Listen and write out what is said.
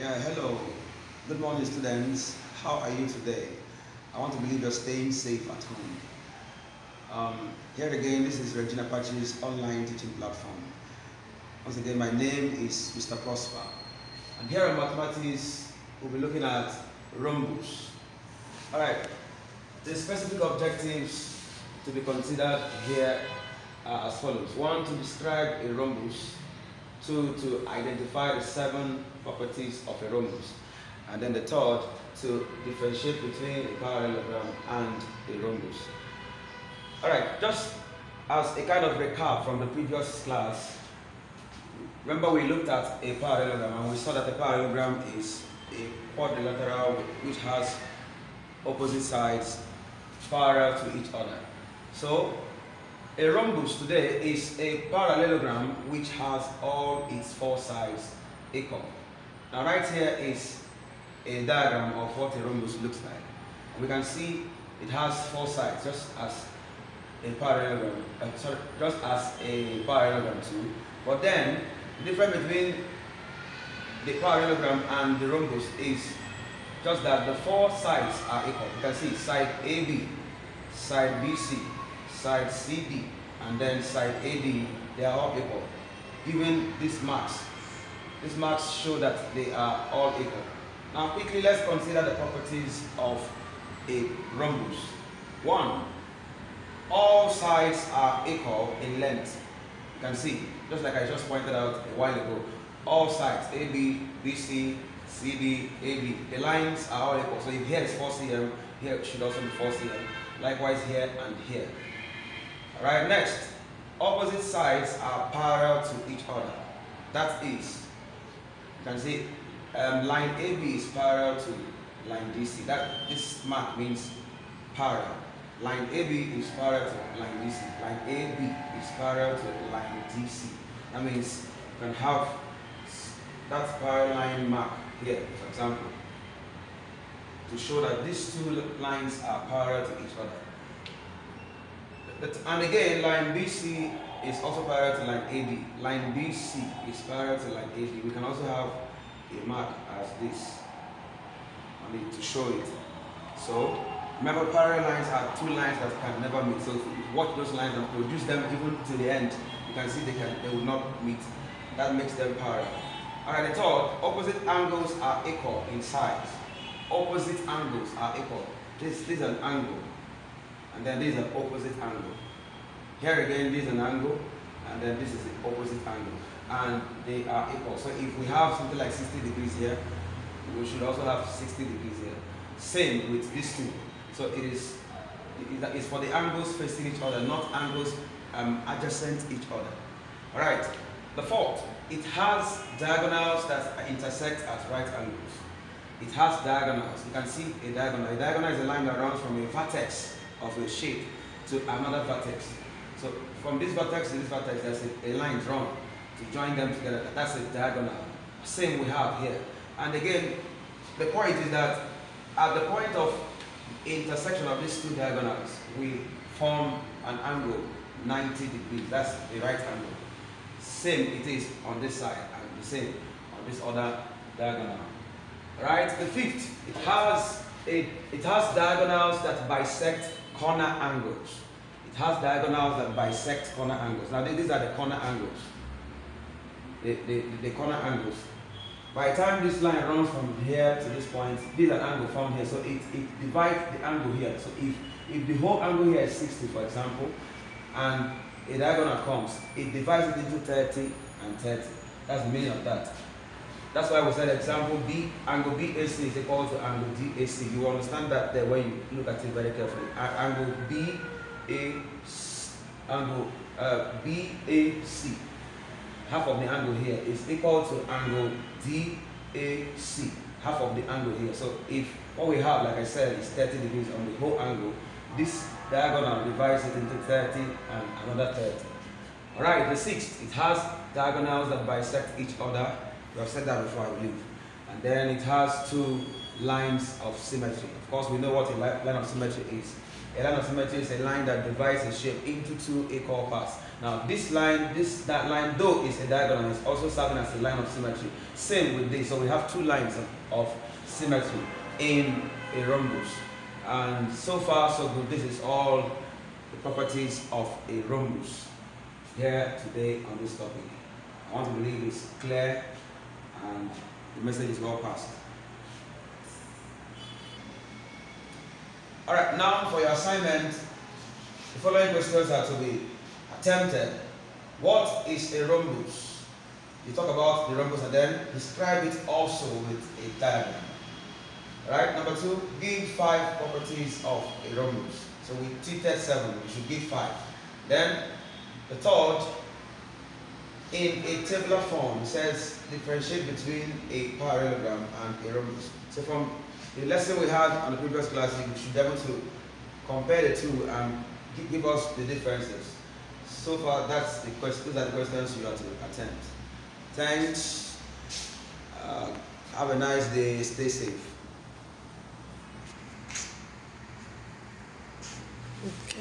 Yeah, hello. Good morning, students. How are you today? I want to believe you're staying safe at home. Here again, this is Regina Pacis online teaching platform. Once again, my name is Mr. Prosper. And here in mathematics, we'll be looking at rhombus. Alright, the specific objectives to be considered here are as follows. 1, to describe a rhombus. 2, to identify the 7 properties of a rhombus. And then the third, to differentiate between a parallelogram and a rhombus. Alright, just as a kind of recap from the previous class, remember we looked at a parallelogram and we saw that a parallelogram is a quadrilateral which has opposite sides parallel to each other. So a rhombus today is a parallelogram which has all its 4 sides equal. Now right here is a diagram of what a rhombus looks like. We can see it has 4 sides, just as a parallelogram, too. But then the difference between the parallelogram and the rhombus is just that the 4 sides are equal. You can see side AB, side BC, side CD, and then side AD, they are all equal. Given these marks show that they are all equal. Now quickly let's consider the properties of a rhombus. 1, all sides are equal in length. You can see, just like I just pointed out a while ago, all sides, AB, BC, CD, AB, the lines are all equal. So if here is 4 cm, here it should also be 4 cm. Likewise here and here. Alright, next, opposite sides are parallel to each other. That is, you can see line AB is parallel to line DC. This mark means parallel. Line AB is parallel to line DC. Line AB is parallel to line DC. That means you can have that parallel line mark here, for example, to show that these 2 lines are parallel to each other. And again, line BC is also parallel to line AD. Line BC is parallel to line AD. We can also have a mark as this. I need to show it. So remember, parallel lines are 2 lines that can never meet. So if you watch those lines and produce them even to the end, you can see they will not meet. That makes them parallel. Alright, the third, opposite angles are equal in size. Opposite angles are equal. This is an angle, and then this is an opposite angle. Here again, this is an angle, and then this is the opposite angle, and they are equal. So if we have something like 60 degrees here, we should also have 60 degrees here. Same with these 2. So it's for the angles facing each other, not angles adjacent each other. All right. The fourth, it has diagonals that intersect at right angles. It has diagonals. You can see a diagonal. A diagonal is a line that runs from a vertex of a shape to another vertex. So from this vertex to this vertex, there's a line drawn to join them together. That's a diagonal. Same we have here. And again, the point is that at the point of intersection of these 2 diagonals, we form an angle 90 degrees. That's the right angle. Same it is on this side and the same on this other diagonal. Right? The fifth, it has diagonals that bisect corner angles. It has diagonals that bisect corner angles. Now these are the corner angles. The corner angles. By the time this line runs from here to this point, this is an angle formed here. So it divides the angle here. So if the whole angle here is 60, for example, and a diagonal comes, it divides it into 30 and 30. That's the meaning of that. That's why we said example B, angle BAC is equal to angle DAC. You understand that there when you look at it very carefully. Angle BAC, half of the angle here is equal to angle DAC, half of the angle here. So if what we have, like I said, is 30 degrees on the whole angle, this diagonal divides it into 30 and another 30. Alright, the sixth, it has diagonals that bisect each other. We have said that before, I believe. And then it has 2 lines of symmetry. Of course, we know what a line of symmetry is. A line of symmetry is a line that divides a shape into two equal parts. Now this line, that line though is a diagonal, is also serving as a line of symmetry. Same with this, so we have two lines of symmetry in a rhombus. And so far so good. This is all the properties of a rhombus here today on this topic. I want to believe it's clear and the message is well passed. Alright, now for your assignment, the following questions are to be attempted. What is a rhombus? You talk about the rhombus and then describe it also with a diagram. Right, number 2, give 5 properties of a rhombus. So we treated 7, we should give 5. Then the third, in a tabular form, it says differentiate between a parallelogram and a rhombus. So from the lesson we had on the previous class, you should be able to compare the two and give us the differences. So far, that's the question. Those are the questions you have to attempt. Thanks. Have a nice day. Stay safe. Okay.